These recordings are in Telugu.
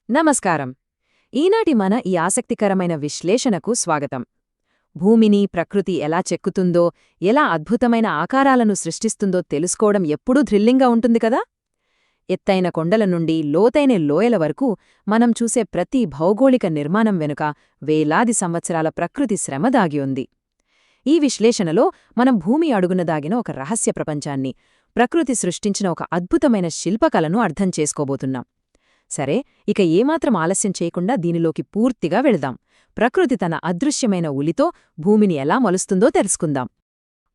నమస్కారం. ఈనాటి మన ఈ ఆసక్తికరమైన విశ్లేషణకు స్వాగతం. భూమిని ప్రకృతి ఎలా చెక్కుతుందో, ఎలా అద్భుతమైన ఆకారాలను సృష్టిస్తుందో తెలుసుకోవడం ఎప్పుడూ థ్రిల్లింగ్గా ఉంటుంది కదా. ఎత్తైన కొండల నుండి లోతైన లోయల వరకు మనం చూసే ప్రతి భౌగోళిక నిర్మాణం వెనుక వేలాది సంవత్సరాల ప్రకృతి శ్రమ దాగి ఉంది. ఈ విశ్లేషణలో మనం భూమి అడుగున దాగిన ఒక రహస్య ప్రపంచాన్ని, ప్రకృతి సృష్టించిన ఒక అద్భుతమైన శిల్పకళను అర్థం చేసుకోబోతున్నాం. సరే, ఇక ఏమాత్రం ఆలస్యం చేయకుండా దీనిలోకి పూర్తిగా వెళదాం. ప్రకృతి తన అదృశ్యమైన ఉలితో భూమిని ఎలా మలుస్తుందో తెలుసుకుందాం.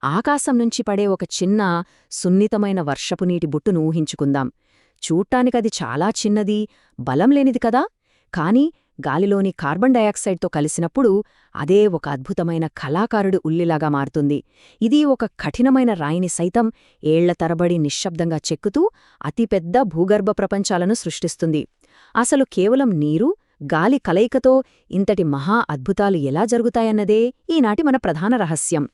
ఆకాశం నుంచి పడే ఒక చిన్న, సున్నితమైన వర్షపు నీటి బుట్టును ఊహించుకుందాం. చూడ్టానికది చాలా చిన్నది, బలం లేనిది కదా. కాని గాలిలోని కార్బన్ డయాక్సైడ్తో కలిసినప్పుడు అదే ఒక అద్భుతమైన కళాకారుడి ఉల్లిలాగా మారుతుంది. ఇది ఒక కఠినమైన రాయిని సైతం ఏళ్ల తరబడి నిశ్శబ్దంగా చెక్కుతూ అతిపెద్ద భూగర్భ ప్రపంచాలను సృష్టిస్తుంది. అసలు కేవలం నీరు, గాలి కలయికతో ఇంతటి మహా అద్భుతాలు ఎలా జరుగుతాయన్నదే ఈనాటి మన ప్రధాన రహస్యం.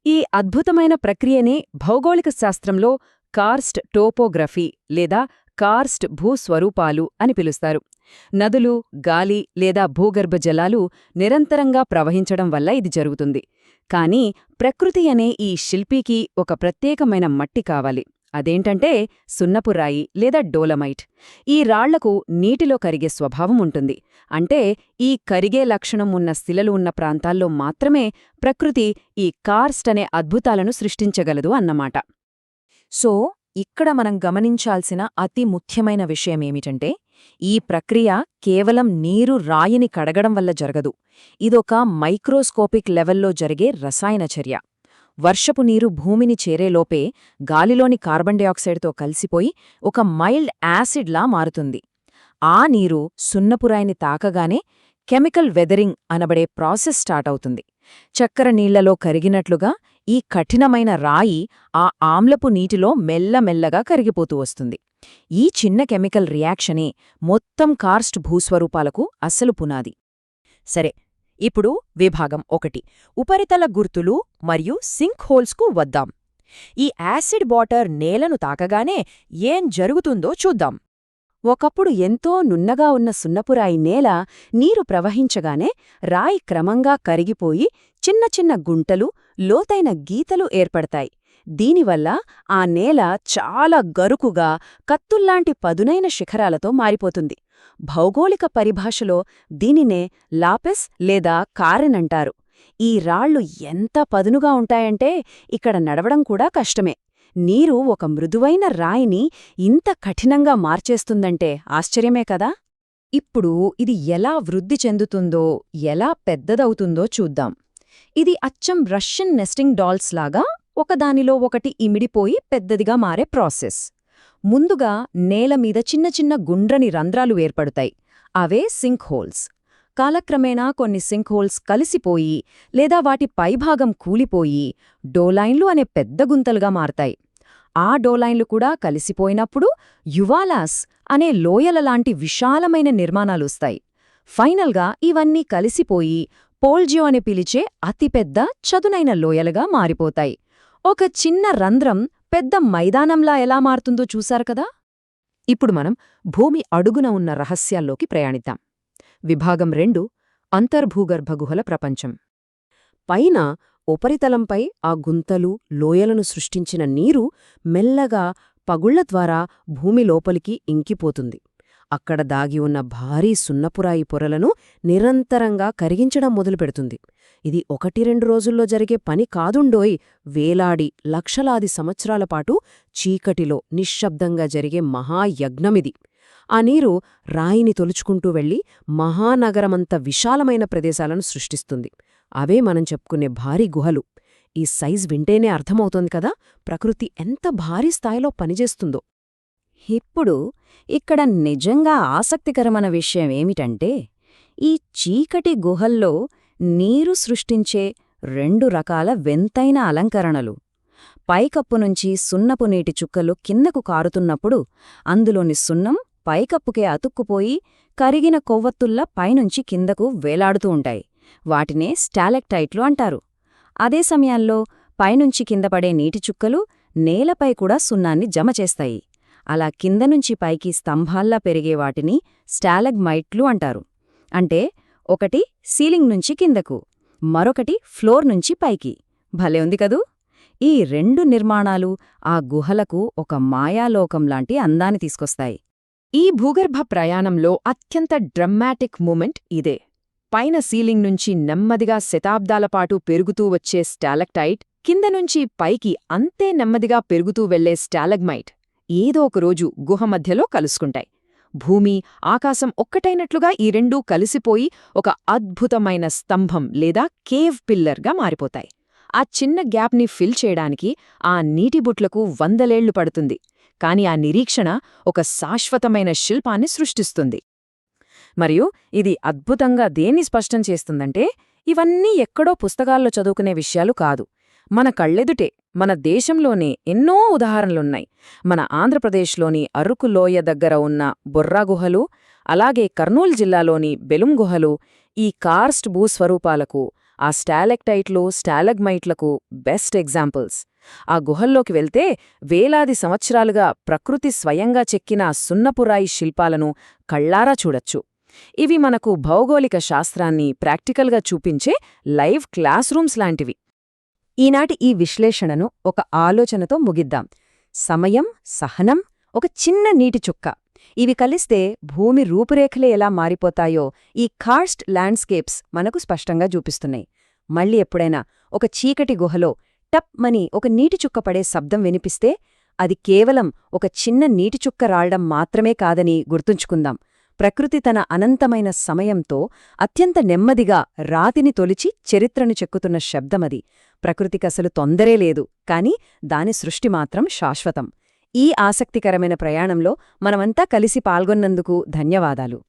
ఈ అద్భుతమైన ప్రక్రియనే భౌగోళిక శాస్త్రంలో కార్స్ట్ టోపోగ్రఫీ లేదా కార్స్ట్ భూస్వరూపాలు అని పిలుస్తారు. నదులు, గాలి లేదా భూగర్భ జలాలు నిరంతరంగా ప్రవహించడం వల్ల ఇది జరుగుతుంది. కానీ ప్రకృతి అనే ఈ శిల్పీకి ఒక ప్రత్యేకమైన మట్టి కావాలి. అదేంటంటే సున్నపు రాయి లేదా డోలమైట్. ఈ రాళ్లకు నీటిలో కరిగే స్వభావం ఉంటుంది. అంటే ఈ కరిగే లక్షణం ఉన్న శిలలు ఉన్న ప్రాంతాల్లో మాత్రమే ప్రకృతి ఈ కార్స్ట్ అనే అద్భుతాలను సృష్టించగలదు అన్నమాట. సో ఇక్కడ మనం గమనించాల్సిన అతి ముఖ్యమైన విషయమేమిటంటే, ఈ ప్రక్రియ కేవలం నీరు రాయిని కడగడం వల్ల జరగదు. ఇదొక మైక్రోస్కోపిక్ లెవెల్లో జరిగే రసాయన చర్య. వర్షపు నీరు భూమిని చేరేలోపే గాలిలోని కార్బన్ డయాక్సైడ్తో కలిసిపోయి ఒక మైల్డ్ యాసిడ్లా మారుతుంది. ఆ నీరు సున్నపురాయిని తాకగానే కెమికల్ వెదరింగ్ అనబడే ప్రాసెస్ స్టార్ట్ అవుతుంది. చక్కెర నీళ్లలో కరిగినట్లుగా ఈ కఠినమైన రాయి ఆ ఆమ్లపు నీటిలో మెల్లమెల్లగా కరిగిపోతూ వస్తుంది. ఈ చిన్న కెమికల్ రియాక్షనే మొత్తం కార్స్ట్ భూస్వరూపాలకు అస్సలు పునాది. సరే, ఇప్పుడు విభాగం 1 ఉపరితల గుర్తులు మరియు సింక్ హోల్స్కు వద్దాం. ఈ యాసిడ్ వాటర్ నేలను తాకగానే ఏం జరుగుతుందో చూద్దాం. ఒకప్పుడు ఎంతో నున్నగా ఉన్న సున్నపురాయి నేల నీరు ప్రవహించగానే రాయి క్రమంగా కరిగిపోయి చిన్న చిన్న గుంటలు, లోతైన గీతలు ఏర్పడతాయి. దీనివల్ల ఆ నేల చాలా గరుకుగా, కత్తుల్లాంటి పదునైన శిఖరాలతో మారిపోతుంది. భౌగోళిక పరిభాషలో దీనినే లాపెస్ లేదా కారెనంటారు. ఈ రాళ్లు ఎంత పదునుగా ఉంటాయంటే ఇక్కడ నడవడం కూడా కష్టమే. నీరు ఒక మృదువైన రాయిని ఇంత కఠినంగా మార్చేస్తుందంటే ఆశ్చర్యమే కదా. ఇప్పుడు ఇది ఎలా వృద్ధి చెందుతుందో, ఎలా పెద్దదవుతుందో చూద్దాం. ఇది అచ్చం రష్యన్ నెస్టింగ్ డాల్స్ లాగా ఒకదానిలో ఒకటి ఇమిడిపోయి పెద్దదిగా మారే ప్రాసెస్. ముందుగా నేలమీద చిన్న చిన్న గుండ్రని రంధ్రాలు ఏర్పడతాయి. అవే సింక్ హోల్స్. కాలక్రమేణా కొన్ని సింక్ హోల్స్ కలిసిపోయి లేదా వాటి పైభాగం కూలిపోయి డోలైన్లు అనే పెద్ద గుంతలుగా మారతాయి. ఆ డోలైన్లు కూడా కలిసిపోయినప్పుడు యువాలాస్ అనే లోయలలాంటి విశాలమైన నిర్మాణాలొస్తాయి. ఫైనల్గా ఇవన్నీ కలిసిపోయి పోల్జియో అని పిలిచే అతిపెద్ద చదునైన లోయలుగా మారిపోతాయి. ఒక చిన్న రంధ్రం పెద్ద మైదానంలా ఎలా మారుతుందో చూశారు కదా. ఇప్పుడు మనం భూమి అడుగున ఉన్న రహస్యాల్లోకి ప్రయాణిద్దాం. విభాగం 2 అంతర్భూగర్భ గుహల ప్రపంచం. పైన ఉపరితలంపై ఆ గుంతలు, లోయలను సృష్టించిన నీరు మెల్లగా పగుళ్ల ద్వారా భూమి లోపలికి ఇంకిపోతుంది. అక్కడ దాగి ఉన్న భారీ సున్నపురాయి పొరలను నిరంతరంగా కరిగించడం మొదలుపెడుతుంది. ఇది 1-2 రోజుల్లో జరిగే పని కాదుండోయ్. వేలాడి లక్షలాది సంవత్సరాల పాటు చీకటిలో నిశ్శబ్దంగా జరిగే మహాయజ్ఞమిది. ఆ నీరు రాయిని తొలుచుకుంటూ వెళ్లి మహానగరమంత విశాలమైన ప్రదేశాలను సృష్టిస్తుంది. అవే మనం చెప్పుకునే భారీ గుహలు. ఈ సైజ్ వింటేనే అర్థమవుతోంది కదా ప్రకృతి ఎంత భారీ స్థాయిలో పనిచేస్తుందో. ఇప్పుడు ఇక్కడ నిజంగా ఆసక్తికరమైన విషయం ఏమిటంటే, ఈ చీకటి గుహల్లో నీరు సృష్టించే 2 రకాల వింతైన అలంకరణలు. పైకప్పు నుంచి సున్నపు నీటి చుక్కలు కిందకు కారుతున్నప్పుడు అందులోని సున్నం పైకప్పుకే అతుక్కుపోయి కరిగిన కొవ్వొత్తుల్లా పైనుంచి కిందకు వేలాడుతూ ఉంటాయి. వాటినే స్టాలెక్టైట్లు అంటారు. అదే సమయాల్లో పైనుంచి కిందపడే నీటి చుక్కలు నేలపై కూడా సున్నాన్ని జమ చేస్తాయి. అలా కింద నుంచి పైకి స్తంభాల్లా పెరిగే వాటిని స్టాలగ్మైట్లు అంటారు. అంటే ఒకటి సీలింగ్ నుంచి కిందకు, మరొకటి ఫ్లోర్ నుంచి పైకి. భలే ఉంది కదూ! ఈ రెండు నిర్మాణాలు ఆ గుహలకు ఒక మాయాలోకంలాంటి అందాన్ని తీసుకొస్తాయి. ఈ భూగర్భ ప్రయాణంలో అత్యంత డ్రమాటిక్ మూమెంట్ ఇదే. పైన సీలింగ్ నుంచి నెమ్మదిగా శతాబ్దాలపాటు పెరుగుతూ వచ్చే స్టాలక్టైట్, కింద నుంచి పైకి అంతే నెమ్మదిగా పెరుగుతూ వెళ్లే స్టాలగ్మైట్ ఏదో ఒకరోజు గుహ మధ్యలో కలుసుకుంటాయి. భూమి, ఆకాశం ఒక్కటైనట్లుగా ఈ రెండూ కలిసిపోయి ఒక అద్భుతమైన స్తంభం లేదా కేవ్ పిల్లర్గా మారిపోతాయి. ఆ చిన్న గ్యాప్ని ఫిల్ చేయడానికి ఆ నీటిబుట్లకు వందలేళ్లు పడుతుంది. కాని ఆ నిరీక్షణ ఒక శాశ్వతమైన శిల్పాన్ని సృష్టిస్తుంది. మరియు ఇది అద్భుతంగా దేన్ని స్పష్టం చేస్తుందంటే, ఇవన్నీ ఎక్కడో పుస్తకాల్లో చదువుకునే విషయాలు కాదు. మన కళ్ళెదుటే, మన దేశంలోనే ఎన్నో ఉదాహరణలున్నాయి. మన ఆంధ్రప్రదేశ్లోని అరకు లోయ దగ్గర ఉన్న బొర్రా గుహలు, అలాగే కర్నూలు జిల్లాలోని బెలుం గుహలు ఈ కార్స్ట్ భూస్వరూపాలకు, ఆ స్టాలెక్టైట్లు, స్టాలగ్మైట్లకు బెస్ట్ ఎగ్జాంపుల్స్. ఆ గుహల్లోకి వెళ్తే వేలాది సంవత్సరాలుగా ప్రకృతి స్వయంగా చెక్కిన సున్నపురాయి శిల్పాలను కళ్లారా చూడొచ్చు. ఇవి మనకు భౌగోళిక శాస్త్రాన్ని ప్రాక్టికల్గా చూపించే లైవ్ క్లాస్ రూమ్స్ లాంటివి. ఈనాటి ఈ విశ్లేషణను ఒక ఆలోచనతో ముగిద్దాం. సమయం, సహనం, ఒక చిన్న నీటి చుక్క, ఇవి కలిస్తే భూమి రూపురేఖలే ఎలా మారిపోతాయో ఈ కార్స్ట్ ల్యాండ్స్కేప్స్ మనకు స్పష్టంగా చూపిస్తున్నాయి. మళ్ళీ ఎప్పుడైనా ఒక చీకటి గుహలో టప్ మని ఒక నీటి చుక్క పడే శబ్దం వినిపిస్తే అది కేవలం ఒక చిన్న నీటి చుక్క రాళ్డం మాత్రమే కాదని గుర్తుంచుకుందాం. ప్రకృతి తన అనంతమైన సమయంతో అత్యంత నెమ్మదిగా రాతిని తొలిచి చరిత్రను చెక్కుతున్న శబ్దమది. ప్రకృతికసలు తొందరే లేదు, కాని దాని సృష్టి మాత్రం శాశ్వతం. ఈ ఆసక్తికరమైన ప్రయాణంలో మనమంతా కలిసి పాల్గొన్నందుకు ధన్యవాదాలు.